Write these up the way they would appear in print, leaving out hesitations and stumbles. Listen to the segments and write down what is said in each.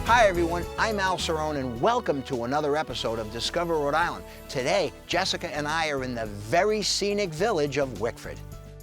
Hi everyone, I'm Al Cerrone and welcome to another episode of Discover Rhode Island. Today, Jessica and I are in the very scenic village of Wickford.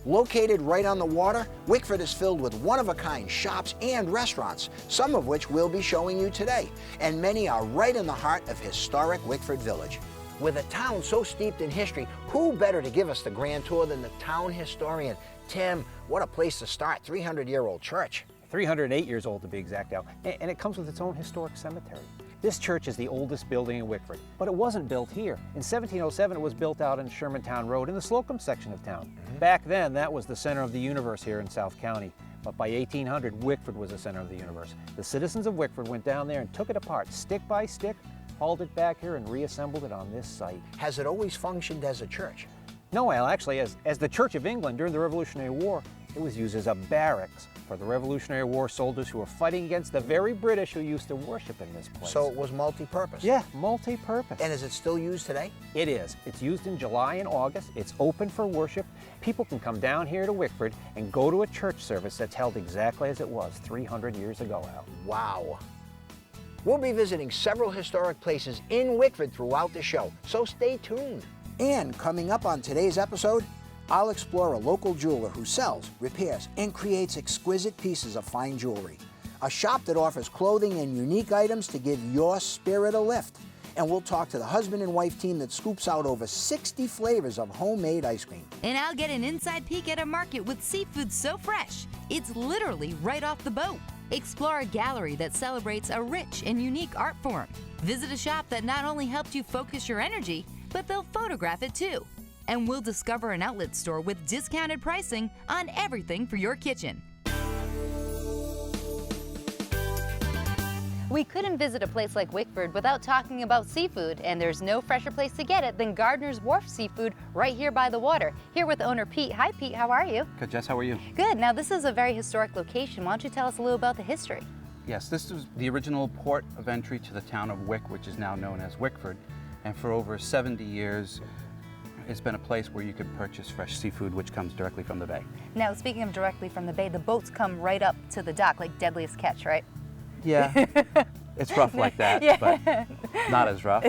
Located right on the water, Wickford is filled with one-of-a-kind shops and restaurants, some of which we'll be showing you today, and many are right in the heart of historic Wickford Village. With a town so steeped in history, who better to give us the grand tour than the town historian? Tim, what a place to start, 300-year-old church. 308 years old to be exact, Al, and it comes with its own historic cemetery. This church is the oldest building in Wickford, but it wasn't built here. In 1707, it was built out in Shermantown Road in the Slocum section of town. Back then, that was the center of the universe here in South County. But by 1800, Wickford was the center of the universe. The citizens of Wickford went down there and took it apart, stick by stick, hauled it back here and reassembled it on this site. Has it always functioned as a church? No, Al, actually, as the Church of England during the Revolutionary War, it was used as a barracks for the Revolutionary War soldiers who were fighting against the very British who used to worship in this place. So it was multi-purpose? Yeah, multi-purpose. And is it still used today? It is. It's used in July and August. It's open for worship. People can come down here to Wickford and go to a church service that's held exactly as it was 300 years ago, Al. Wow. We'll be visiting several historic places in Wickford throughout the show, so stay tuned. And coming up on today's episode, I'll explore a local jeweler who sells, repairs, and creates exquisite pieces of fine jewelry. A shop that offers clothing and unique items to give your spirit a lift. And we'll talk to the husband and wife team that scoops out over 60 flavors of homemade ice cream. And I'll get an inside peek at a market with seafood so fresh, it's literally right off the boat. Explore a gallery that celebrates a rich and unique art form. Visit a shop that not only helps you focus your energy, but they'll photograph it too. And we'll discover an outlet store with discounted pricing on everything for your kitchen. We couldn't visit a place like Wickford without talking about seafood, and there's no fresher place to get it than Gardner's Wharf Seafood right here by the water. Here with owner Pete. Hi Pete, how are you? Good, Jess, how are you? Good. Now this is a very historic location. Why don't you tell us a little about the history? Yes, this was the original port of entry to the town of Wick, which is now known as Wickford. And for over 70 years, it's been a place where you could purchase fresh seafood, which comes directly from the bay. Now, speaking of directly from the bay, the boats come right up to the dock, like Deadliest Catch, right? Yeah, it's rough like that, Yeah. but not as rough.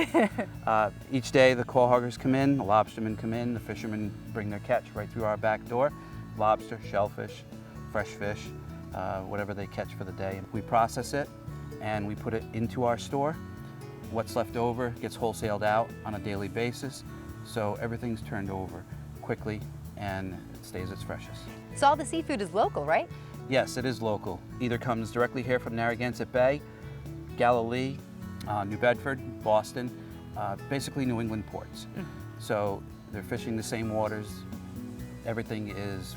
Each day, the call hoggers come in, the lobstermen come in, the fishermen bring their catch right through our back door. Lobster, shellfish, fresh fish, whatever they catch for the day. We process it, and we put it into our store. What's left over gets wholesaled out on a daily basis, so everything's turned over quickly and it stays its freshest. So all the seafood is local, right? Yes, it is local. Either comes directly here from Narragansett Bay, Galilee, New Bedford, Boston, basically New England ports. So they're fishing the same waters. Everything is,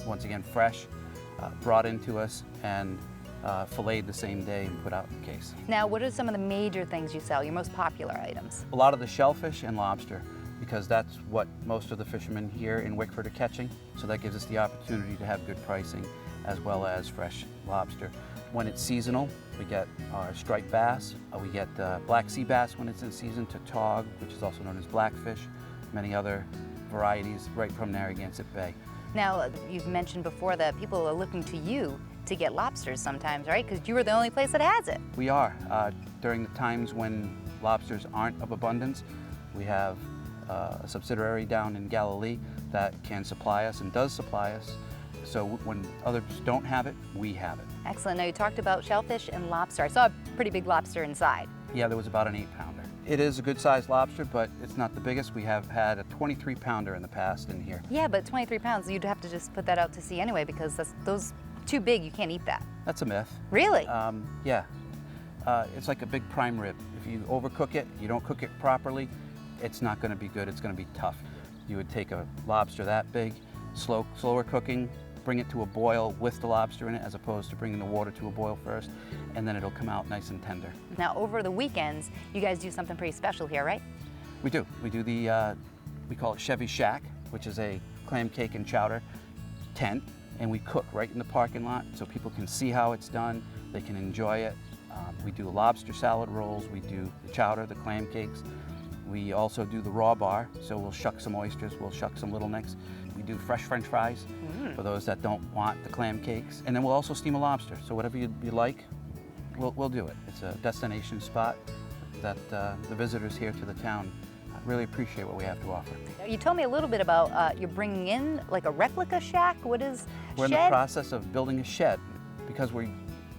once again, fresh, brought into us, and filleted the same day and put out in the case. Now, what are some of the major things you sell, your most popular items? A lot of the shellfish and lobster, because that's what most of the fishermen here in Wickford are catching. So that gives us the opportunity to have good pricing as well as fresh lobster. When it's seasonal, we get our striped bass, we get black sea bass when it's in season, tautog, which is also known as blackfish, many other varieties right from Narragansett Bay. Now, you've mentioned before that people are looking to you to get lobsters sometimes, right? Because you are the only place that has it. We are. During the times when lobsters aren't of abundance, we have a subsidiary down in Galilee that can supply us and does supply us. So when others don't have it, we have it. Excellent. Now, you talked about shellfish and lobster. I saw a pretty big lobster inside. Yeah, there was about an 8-pounder. It is a good-sized lobster, but it's not the biggest. We have had a 23-pounder in the past in here. Yeah, but 23 pounds, you'd have to just put that out to sea anyway because those too big, you can't eat that. That's a myth. Really? Yeah. It's like a big prime rib. If you overcook it, you don't cook it properly, it's not going to be good. It's going to be tough. You would take a lobster that big, slower cooking, bring it to a boil with the lobster in it as opposed to bringing the water to a boil first, and then it'll come out nice and tender. Now, over the weekends, you guys do something pretty special here, right? We do. We do the, we call it Chevy Shack, which is a clam cake and chowder tent, and we cook right in the parking lot so people can see how it's done, they can enjoy it. We do lobster salad rolls, we do the chowder, the clam cakes. We also do the raw bar, so we'll shuck some oysters, we'll shuck some little necks. We do fresh French fries for those that don't want the clam cakes. And then we'll also steam a lobster, so whatever you like, we'll do it. It's a destination spot that the visitors here to the town really appreciate what we have to offer. You told me a little bit about you're bringing in like a replica shack. What is We're in shed? the process of building a shed because we're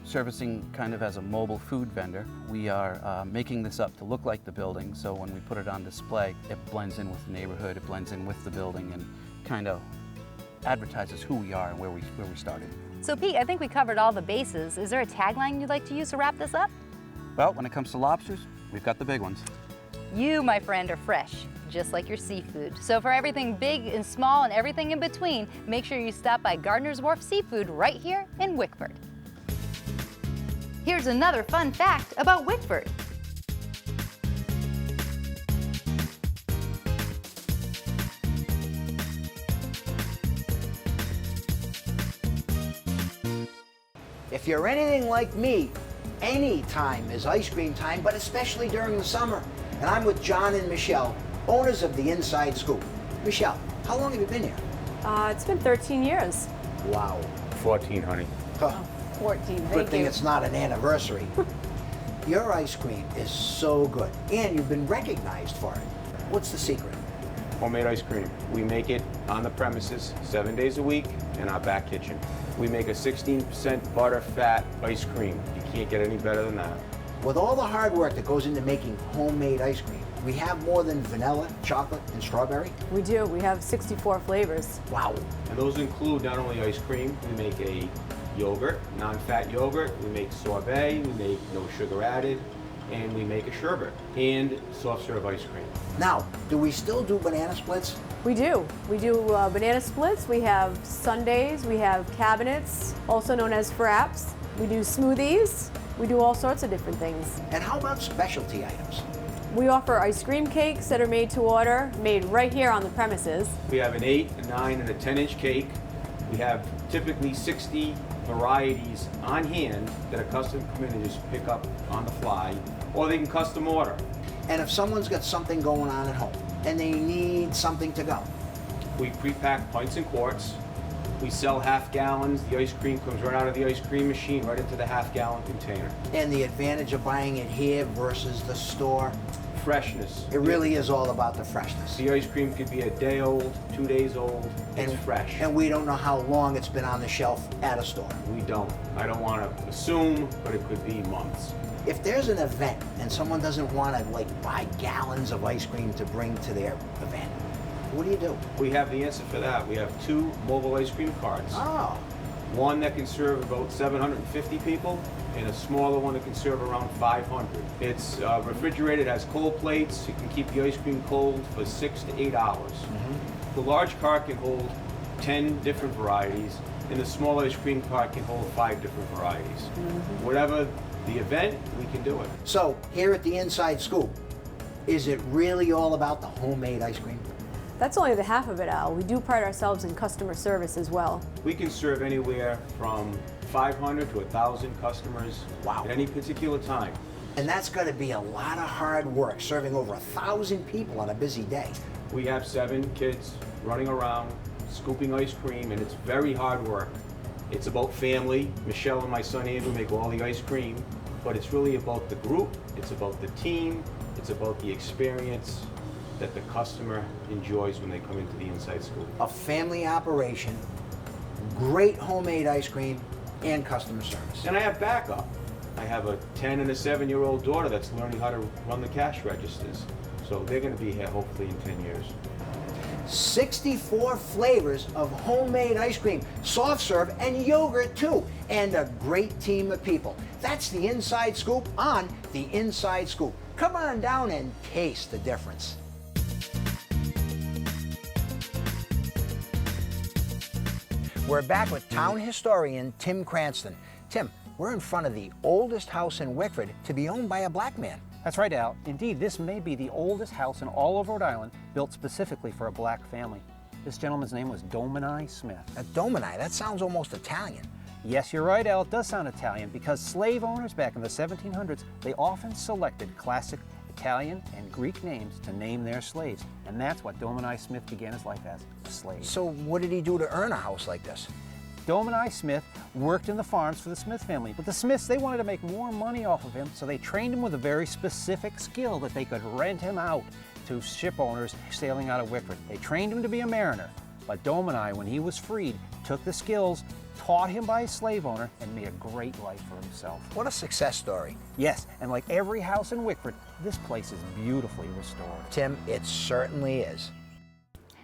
servicing kind of as a mobile food vendor. We are making this up to look like the building, so when we put it on display, it blends in with the neighborhood, it blends in with the building, and kind of advertises who we are and where we started. So Pete, I think we covered all the bases. Is there a tagline you'd like to use to wrap this up? Well, when it comes to lobsters, we've got the big ones. You, my friend, are fresh, just like your seafood. So for everything big and small and everything in between, make sure you stop by Gardner's Wharf Seafood right here in Wickford. Here's another fun fact about Wickford. If you're anything like me, any time is ice cream time, but especially during the summer. And I'm with John and Michelle, owners of the Inside Scoop. Michelle, how long have you been here? It's been 13 years. Wow. 14, honey. Huh. 14, Good thank thing you. it's not an anniversary. Your ice cream is so good, and you've been recognized for it. What's the secret? Homemade ice cream. We make it on the premises 7 days a week in our back kitchen. We make a 16% butter fat ice cream. You can't get any better than that. With all the hard work that goes into making homemade ice cream, we have more than vanilla, chocolate, and strawberry. We do. We have 64 flavors. Wow. And those include not only ice cream, we make a yogurt, non-fat yogurt, we make sorbet, we make no sugar added, and we make a sherbet and soft serve ice cream. Now, do we still do banana splits? We do. We do banana splits. We have sundaes. We have cabinets, also known as fraps. We do smoothies. We do all sorts of different things. And how about specialty items? We offer ice cream cakes that are made to order, made right here on the premises. We have an 8, a 9, and a 10-inch cake. We have typically 60 varieties on hand that a customer can come in and just pick up on the fly, or they can custom order. And if someone's got something going on at home and they need something to go, We pre-pack pints and quarts. We sell half gallons. The ice cream comes right out of the ice cream machine, right into the half-gallon container. and the advantage of buying it here versus the store, Freshness. it really is all about the freshness. The ice cream could be a day old, 2 days old. It's fresh. And we don't know how long it's been on the shelf at a store. We don't. I don't want to assume, but it could be months. If there's an event and someone doesn't want to buy gallons of ice cream to bring to their event, what do? We have the answer for that. We have 2 mobile ice cream carts. Oh, One that can serve about 750 people, and a smaller one that can serve around 500. It's refrigerated, has cold plates. You can keep the ice cream cold for 6 to 8 hours. The large cart can hold 10 different varieties, and the small ice cream cart can hold 5 different varieties. Whatever the event, we can do it. so here at the Inside Scoop, is it really all about the homemade ice cream? That's only the half of it, Al. We do pride ourselves in customer service as well. We can serve anywhere from 500 to 1,000 customers Wow. at any particular time. And that's got to be a lot of hard work, serving over 1,000 people on a busy day. We have 7 kids running around, scooping ice cream, and it's very hard work. It's about family. Michelle and my son Andrew make all the ice cream, but it's really about the group, it's about the team, it's about the experience that the customer enjoys when they come into the Inside Scoop. A family operation, great homemade ice cream, and customer service. And I have backup. I have a 10 and a 7-year-old daughter that's learning how to run the cash registers. So they're going to be here hopefully in 10 years. 64 flavors of homemade ice cream, soft serve, and yogurt too, and a great team of people. That's the Inside Scoop on the Inside Scoop. Come on down and taste the difference. We're back with town historian Tim Cranston. Tim, we're in front of the oldest house in Wickford to be owned by a black man. That's right, Al. Indeed, this may be the oldest house in all of Rhode Island built specifically for a black family. This gentleman's name was Domini Smith. Domini, that sounds almost Italian. Yes, you're right, Al. It does sound Italian because slave owners back in the 1700s, they often selected classic Italian and Greek names to name their slaves. And that's what Domini Smith began his life as, a slave. So what did he do to earn a house like this? Domini Smith worked in the farms for the Smith family, but the Smiths, they wanted to make more money off of him, so they trained him with a very specific skill that they could rent him out to ship owners sailing out of Wickford. They trained him to be a mariner, but Domini, when he was freed, took the skills, taught him by a slave owner, and made a great life for himself. What a success story. Yes, and like every house in Wickford, this place is beautifully restored. Tim, it certainly is.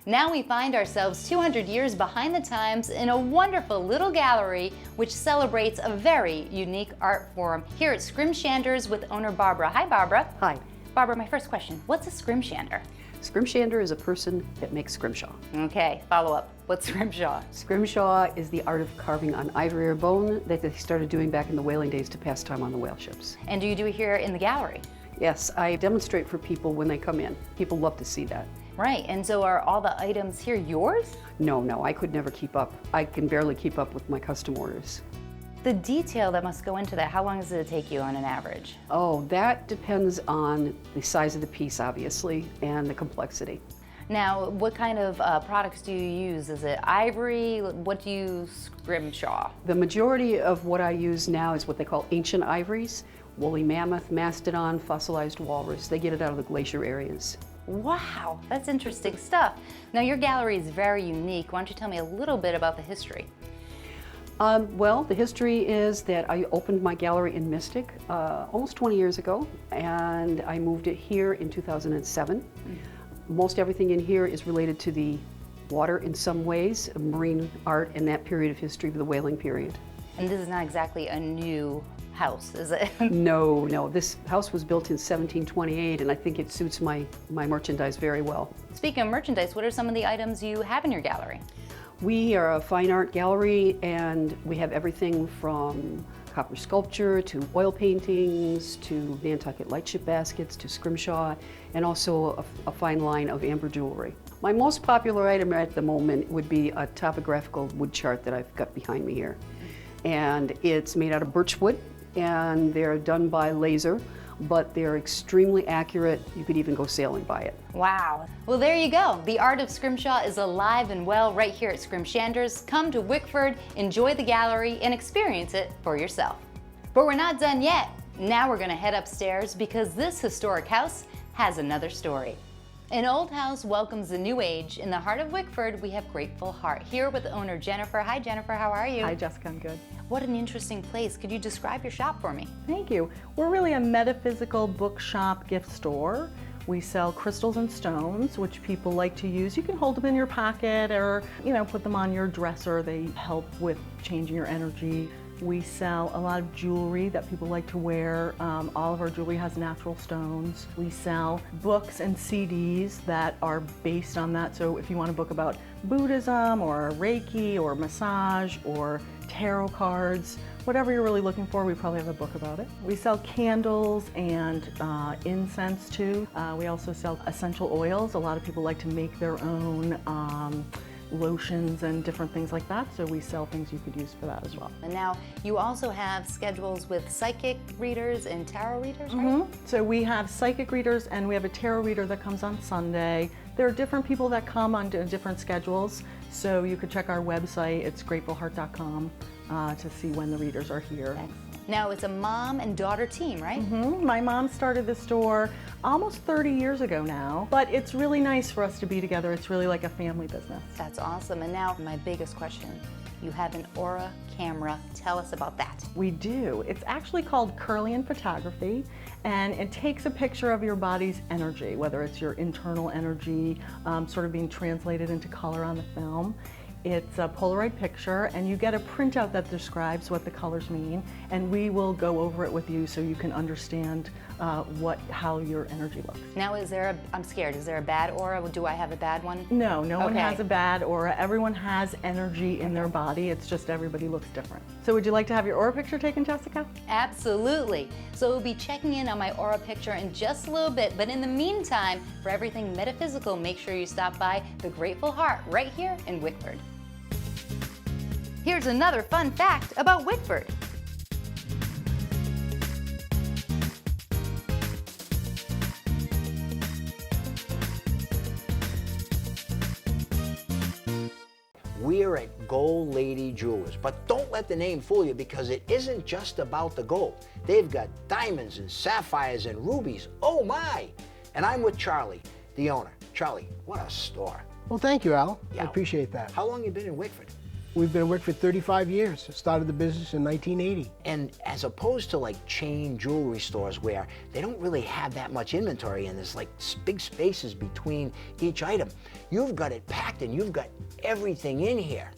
Now we find ourselves 200 years behind the times in a wonderful little gallery which celebrates a very unique art form here at Scrimshanders with owner Barbara. Hi, Barbara. Hi. Barbara, my first question, what's a scrimshander? Scrimshander is a person that makes scrimshaw. Okay, follow up. What's scrimshaw? Scrimshaw is the art of carving on ivory or bone that they started doing back in the whaling days to pass time on the whale ships. And do you do it here in the gallery? Yes, I demonstrate for people when they come in. People love to see that. Right, and so are all the items here yours? No, I could never keep up. I can barely keep up with my custom orders. The detail that must go into that, how long does it take you on an average? Oh, that depends on the size of the piece, obviously, and the complexity. Now, what kind of products do you use? Is it ivory? What do you scrimshaw? The majority of what I use now is what they call ancient ivories: woolly mammoth, mastodon, fossilized walrus. They get it out of the glacier areas. Wow, that's interesting stuff. Now, your gallery is very unique. Why don't you tell me a little bit about the history? Well, the history is that I opened my gallery in Mystic almost 20 years ago, and I moved it here in 2007. Most everything in here is related to the water in some ways, marine art in that period of history, the whaling period. And this is not exactly a new house, is it? No, this house was built in 1728, and I think it suits my merchandise very well. Speaking of merchandise, what are some of the items you have in your gallery? We are a fine art gallery, and we have everything from copper sculpture to oil paintings to Nantucket lightship baskets to scrimshaw, and also a fine line of amber jewelry. My most popular item at the moment would be a topographical wood chart that I've got behind me here. And it's made out of birch wood, and they're done by laser, but they're extremely accurate. You could even go sailing by it. Wow. Well, there you go. The art of scrimshaw is alive and well right here at Scrimshanders. Come to Wickford, enjoy the gallery, and experience it for yourself. But we're not done yet. Now we're going to head upstairs because this historic house has another story. An old house welcomes the new age. In the heart of Wickford, we have Grateful Heart. Here with owner Jennifer. Hi, Jennifer. How are you? Hi, Jessica. I'm good. What an interesting place. Could you describe your shop for me? Thank you. We're really a metaphysical bookshop gift store. We sell crystals and stones, which people like to use. You can hold them in your pocket or, put them on your dresser. They help with changing your energy. We sell a lot of jewelry that people like to wear. All of our jewelry has natural stones. We sell books and CDs that are based on that. So if you want a book about Buddhism or Reiki or massage or tarot cards, whatever you're really looking for, we probably have a book about it. We sell candles and incense too. We also sell essential oils. A lot of people like to make their own lotions and different things like that, so we sell things you could use for that as well. And now you also have schedules with psychic readers and tarot readers, right? So we have psychic readers and we have a tarot reader that comes on Sunday. There are different people that come on different schedules, so you could check our website. It's gratefulheart.com to see when the readers are here. Excellent. Now it's a mom and daughter team, right? My mom started the store almost 30 years ago now, but it's really nice for us to be together. It's really like a family business. That's awesome. And now my biggest question, you have an Aura camera. Tell us about that. We do. It's actually called Kirlian photography, and it takes a picture of your body's energy, whether it's your internal energy sort of being translated into color on the film. It's a Polaroid picture, and you get a printout that describes what the colors mean, and we will go over it with you so you can understand how your energy looks. Now, I'm scared, is there a bad aura? Do I have a bad one? No one Okay. has a bad aura. Everyone has energy in their body. It's just everybody looks different. So would you like to have your aura picture taken, Jessica? Absolutely. So we'll be checking in on my aura picture in just a little bit, but in the meantime, for everything metaphysical, make sure you stop by the Grateful Heart right here in Wickford. Here's another fun fact about Wickford. We're at Gold Lady Jewelers, but don't let the name fool you because it isn't just about the gold. They've got diamonds and sapphires and rubies, oh my! And I'm with Charlie, the owner. Charlie, what a store. Well, thank you, Al. Yeah. I appreciate that. How long you been in Wickford? We've been in Wickford 35 years. Started the business in 1980. And as opposed to like chain jewelry stores where they don't really have that much inventory and there's like big spaces between each item, you've got it packed and you've got everything in here.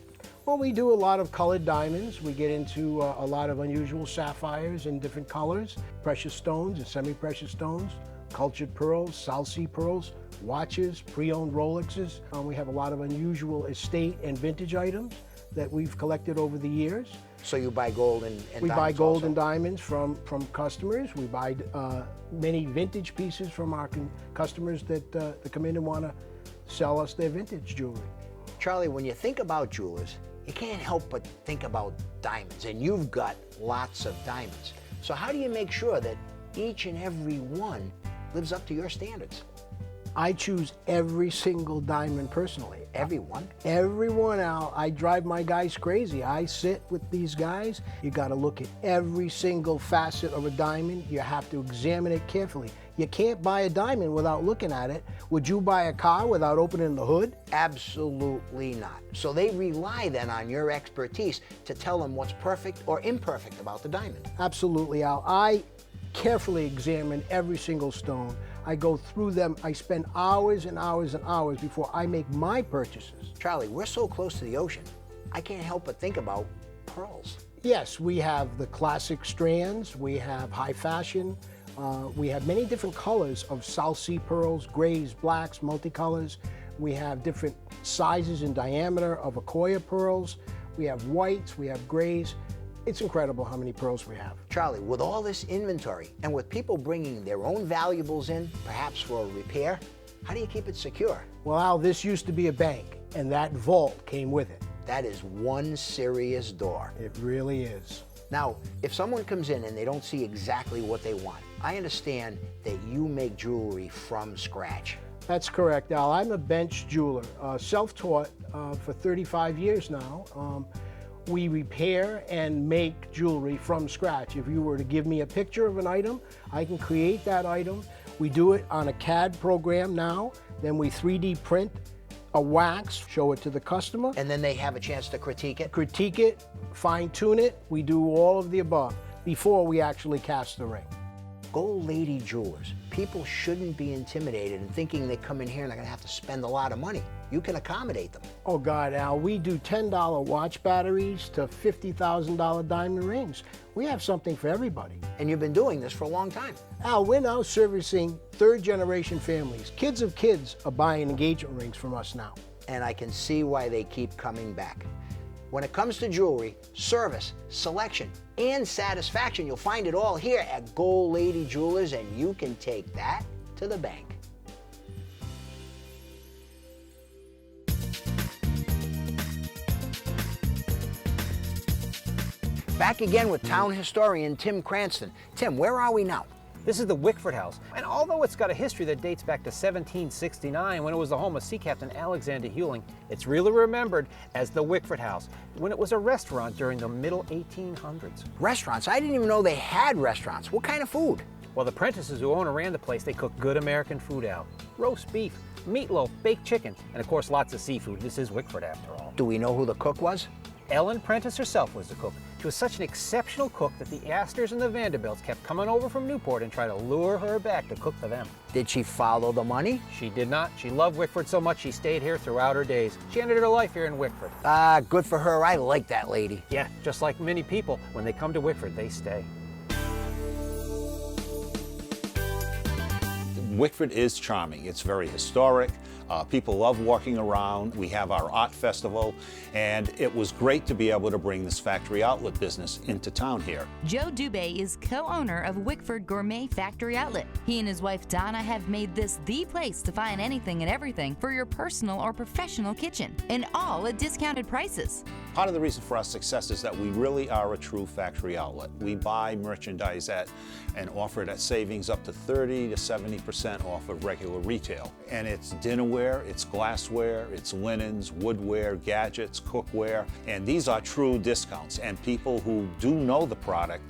Well, we do a lot of colored diamonds. We get into a lot of unusual sapphires in different colors, precious stones and semi-precious stones, cultured pearls, South Sea pearls, watches, pre-owned Rolexes. We have a lot of unusual estate and vintage items that we've collected over the years. So you buy gold and we diamonds buy gold also? and diamonds from customers. We buy many vintage pieces from our customers that come in and want to sell us their vintage jewelry. Charlie, when you think about jewelers, you can't help but think about diamonds, and you've got lots of diamonds. So how do you make sure that each and every one lives up to your standards? I choose every single diamond personally. Everyone? Everyone, Al. I drive my guys crazy. I sit with these guys. You got to look at every single facet of a diamond. You have to examine it carefully. You can't buy a diamond without looking at it. Would you buy a car without opening the hood? Absolutely not. So they rely then on your expertise to tell them what's perfect or imperfect about the diamond. Absolutely, Al. I carefully examine every single stone. I go through them. I spend hours and hours and hours before I make my purchases. Charlie, we're so close to the ocean. I can't help but think about pearls. Yes, we have the classic strands. We have high fashion. We have many different colors of South Sea pearls, grays, blacks, multicolors. We have different sizes and diameter of Akoya pearls. We have whites, we have grays. It's incredible how many pearls we have. Charlie, with all this inventory and with people bringing their own valuables in, perhaps for a repair, how do you keep it secure? Well, Al, this used to be a bank, and that vault came with it. That is one serious door. It really is. Now, if someone comes in and they don't see exactly what they want, I understand that you make jewelry from scratch. That's correct, Al. I'm a bench jeweler, self-taught for 35 years now. We repair and make jewelry from scratch. If you were to give me a picture of an item, I can create that item. We do it on a CAD program now. Then we 3D print a wax, show it to the customer. And then they have a chance to critique it? Critique it, fine-tune it. We do all of the above before we actually cast the ring. Gold Lady Jewelers. People shouldn't be intimidated and thinking they come in here and they're gonna have to spend a lot of money. You can accommodate them. Oh God, Al, we do $10 watch batteries to $50,000 diamond rings. We have something for everybody. And you've been doing this for a long time. Al, we're now servicing third-generation families. Kids of kids are buying engagement rings from us now. And I can see why they keep coming back. When it comes to jewelry, service, selection, and satisfaction, you'll find it all here at Gold Lady Jewelers, and you can take that to the bank. Back again with town historian Tim Cranston. Tim, where are we now? This is the Wickford House, and although it's got a history that dates back to 1769 when it was the home of Sea Captain Alexander Hewling, it's really remembered as the Wickford House when it was a restaurant during the middle 1800s. Restaurants? I didn't even know they had restaurants. What kind of food? Well, the apprentices who own and ran the place, they cook good American food out. Roast beef, meatloaf, baked chicken, and of course lots of seafood. This is Wickford after all. Do we know who the cook was? Ellen Prentice herself was the cook. She was such an exceptional cook that the Astors and the Vanderbilts kept coming over from Newport and tried to lure her back to cook for them. Did she follow the money? She did not. She loved Wickford so much she stayed here throughout her days. She ended her life here in Wickford. Ah, good for her. I like that lady. Yeah, just like many people, when they come to Wickford, they stay. Wickford is charming. It's very historic. People love walking around. We have our art festival, and it was great to be able to bring this factory outlet business into town here. Joe Dubé is co-owner of Wickford Gourmet Factory Outlet. He and his wife Donna have made this the place to find anything and everything for your personal or professional kitchen, and all at discounted prices. Part of the reason for our success is that we really are a true factory outlet. We buy merchandise at and offer it at savings up to 30 to 70% off of regular retail. And it's dinnerware, it's glassware, it's linens, woodware, gadgets, cookware, and these are true discounts. And people who do know the product,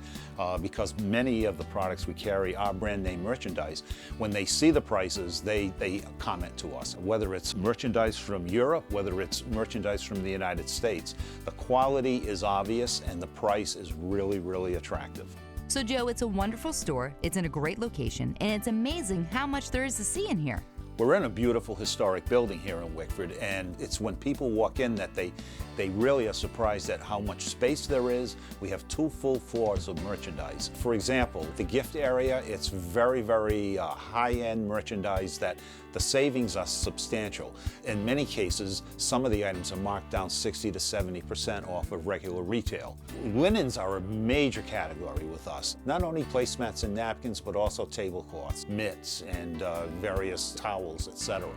because many of the products we carry are brand name merchandise, when they see the prices, they comment to us. Whether it's merchandise from Europe, whether it's merchandise from the United States, the quality is obvious and the price is really, really attractive. So Joe, it's a wonderful store, it's in a great location, and it's amazing how much there is to see in here. We're in a beautiful historic building here in Wickford, and it's when people walk in that they really are surprised at how much space there is. We have 2 full floors of merchandise. For example, the gift area, it's very, very high-end merchandise that the savings are substantial. In many cases, some of the items are marked down 60 to 70% off of regular retail. Linens are a major category with us. Not only placemats and napkins, but also tablecloths, mitts, and various towels, etc.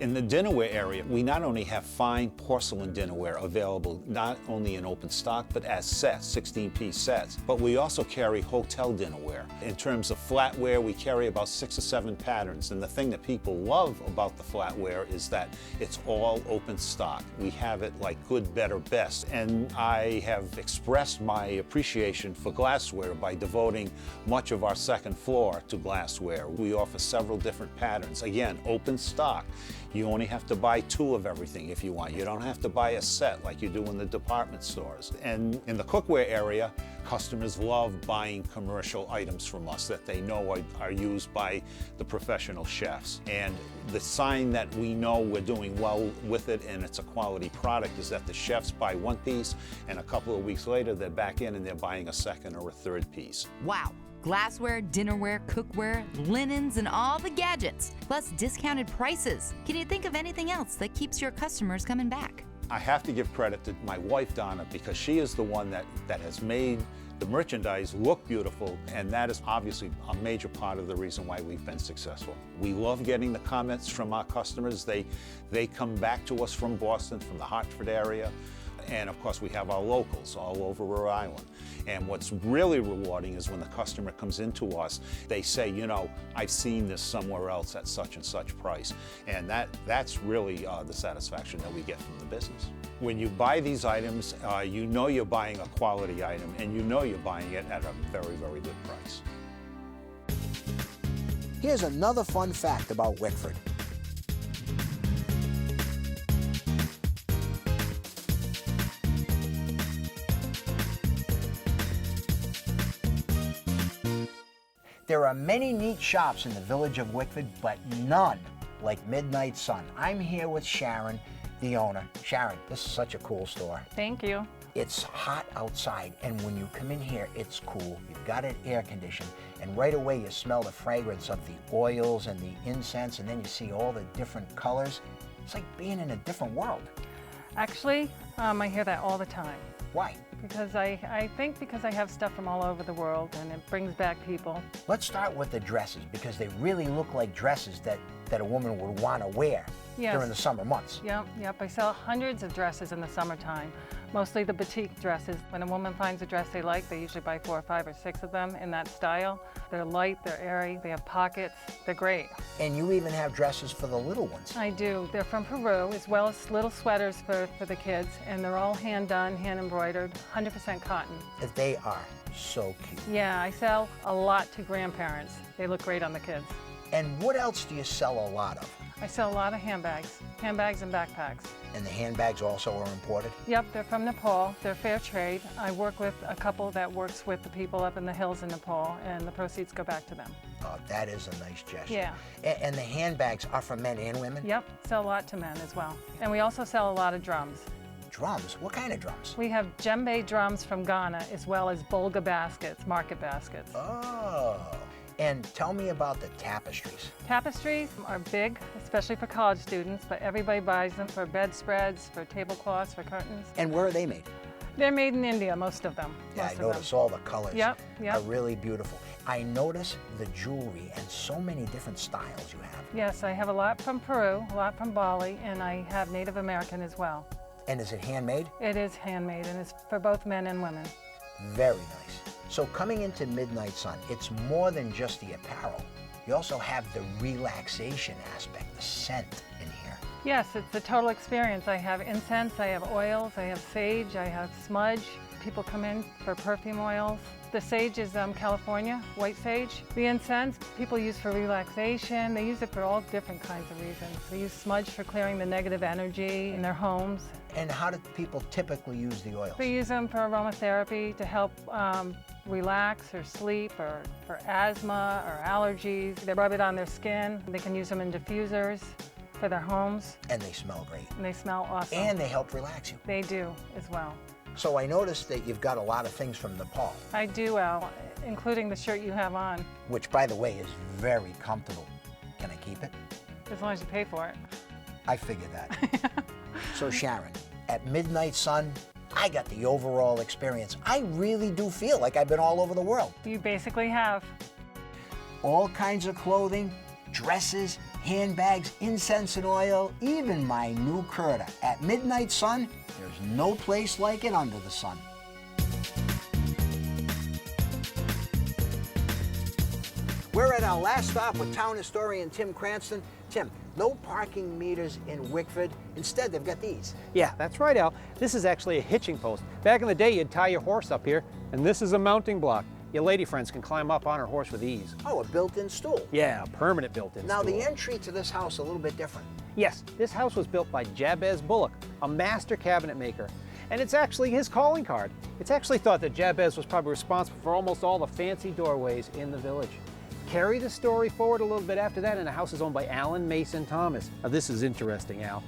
In the dinnerware area, we not only have fine porcelain dinnerware available not only in open stock, but as sets, 16-piece sets, but we also carry hotel dinnerware. In terms of flatware, we carry about 6 or 7 patterns, and the thing that people love about the flatware is that it's all open stock. We have it like good, better, best, and I have expressed my appreciation for glassware by devoting much of our second floor to glassware. We offer several different patterns, again, open stock. You only have to buy 2 of everything if you want. You don't have to buy a set like you do in the department stores. And in the cookware area, customers love buying commercial items from us that they know are used by the professional chefs. And the sign that we know we're doing well with it and it's a quality product is that the chefs buy 1 piece and a couple of weeks later they're back in and they're buying a 2nd or a 3rd piece. Wow. Glassware, dinnerware, cookware, linens, and all the gadgets, plus discounted prices. Can you think of anything else that keeps your customers coming back? I have to give credit to my wife, Donna, because she is the one that has made the merchandise look beautiful, and that is obviously a major part of the reason why we've been successful. We love getting the comments from our customers. They come back to us from Boston, from the Hartford area, and of course we have our locals all over Rhode Island. And what's really rewarding is when the customer comes into us, they say, you know, I've seen this somewhere else at such and such price. And that's really the satisfaction that we get from the business. When you buy these items, you know you're buying a quality item and you know you're buying it at a very, very good price. Here's another fun fact about Wickford. There are many neat shops in the village of Wickford, but none like Midnight Sun. I'm here with Sharon, the owner. Sharon, this is such a cool store. Thank you. It's hot outside, and when you come in here, it's cool. You've got it air conditioned, and right away you smell the fragrance of the oils and the incense, and then you see all the different colors. It's like being in a different world. Actually, I hear that all the time. Why? Because I think because I have stuff from all over the world and it brings back people. Let's start with the dresses, because they really look like dresses that a woman would want to wear during the summer months. Yep. I sell hundreds of dresses in the summertime, mostly the boutique dresses. When a woman finds a dress they like, they usually buy 4 or 5 or 6 of them in that style. They're light, they're airy, they have pockets, they're great. And you even have dresses for the little ones. I do. They're from Peru, as well as little sweaters for the kids, and they're all hand done, hand embroidered, 100% cotton. They are so cute. Yeah, I sell a lot to grandparents. They look great on the kids. And what else do you sell a lot of? I sell a lot of handbags and backpacks. And the handbags also are imported? Yep, they're from Nepal. They're fair trade. I work with a couple that works with the people up in the hills in Nepal, and the proceeds go back to them. Oh, that is a nice gesture. Yeah. And the handbags are for men and women? Yep, sell a lot to men as well. And we also sell a lot of drums. Drums? What kind of drums? We have djembe drums from Ghana, as well as bolga baskets, market baskets. Oh. And tell me about the tapestries. Tapestries are big, especially for college students, but everybody buys them for bedspreads, for tablecloths, for curtains. And where are they made? They're made in India, most of them. Yeah, I notice all the colors are really beautiful. I notice the jewelry and so many different styles you have. Yes, I have a lot from Peru, a lot from Bali, and I have Native American as well. And is it handmade? It is handmade, and it's for both men and women. Very nice. So coming into Midnight Sun, it's more than just the apparel. You also have the relaxation aspect, the scent in here. Yes, it's a total experience. I have incense, I have oils, I have sage, I have smudge. People come in for perfume oils. The sage is California, white sage. The incense, people use for relaxation. They use it for all different kinds of reasons. They use smudge for clearing the negative energy in their homes. And how do people typically use the oils? They use them for aromatherapy to help relax or sleep, or for asthma or allergies. They rub it on their skin. They can use them in diffusers for their homes. And they smell great. And they smell awesome. And they help relax you. They do as well. So I noticed that you've got a lot of things from Nepal. I do, Al, including the shirt you have on. Which, by the way, is very comfortable. Can I keep it? As long as you pay for it. I figured that. So Sharon, at Midnight Sun, I got the overall experience. I really do feel like I've been all over the world. You basically have. All kinds of clothing, dresses, handbags, incense and oil, even my new Kurta. At Midnight Sun, there's no place like it under the sun. We're at our last stop with town historian Tim Cranston. Tim, no parking meters in Wickford. Instead, they've got these. Yeah, that's right, Al. This is actually a hitching post. Back in the day, you'd tie your horse up here, and this is a mounting block. Your lady friends can climb up on her horse with ease. Oh, a built-in stool. Yeah, a permanent built-in Now, stool. the entry to this house a little bit different. Yes, this house was built by Jabez Bullock, a master cabinet maker. And it's actually his calling card. It's actually thought that Jabez was probably responsible for almost all the fancy doorways in the village. Carry the story forward a little bit after that, and the house is owned by Alan Mason Thomas. Now, this is interesting, Al.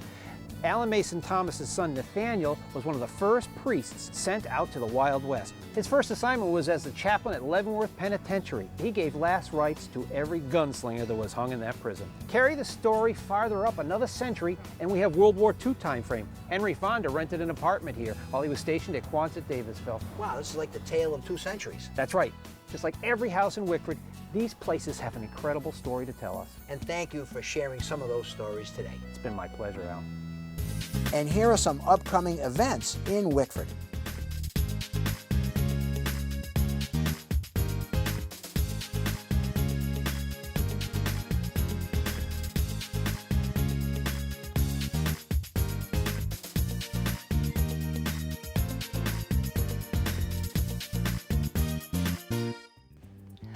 Alan Mason Thomas's son Nathaniel was one of the first priests sent out to the Wild West. His first assignment was as the chaplain at Leavenworth Penitentiary. He gave last rites to every gunslinger that was hung in that prison. Carry the story farther up another century, and we have World War II time frame. Henry Fonda rented an apartment here while he was stationed at Quonset Davisville. Wow, this is like the tale of 2 centuries. That's right. Just like every house in Wickford, these places have an incredible story to tell us. And thank you for sharing some of those stories today. It's been my pleasure, Al. And here are some upcoming events in Wickford.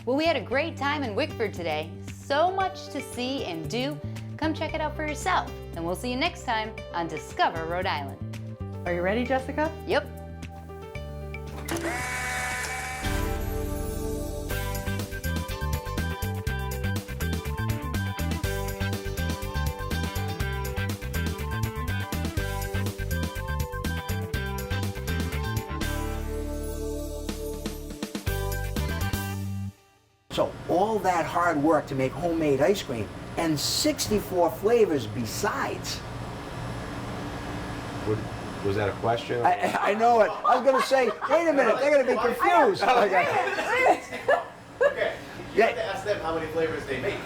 Well, we had a great time in Wickford today. So much to see and do. Come check it out for yourself, and we'll see you next time on Discover Rhode Island. Are you ready, Jessica? Yep. So all that hard work to make homemade ice cream and 64 flavors besides. Was that a question? I know it. I was going to say, wait a minute, they're going to be confused. Okay. You Yeah. have to ask them how many flavors they make.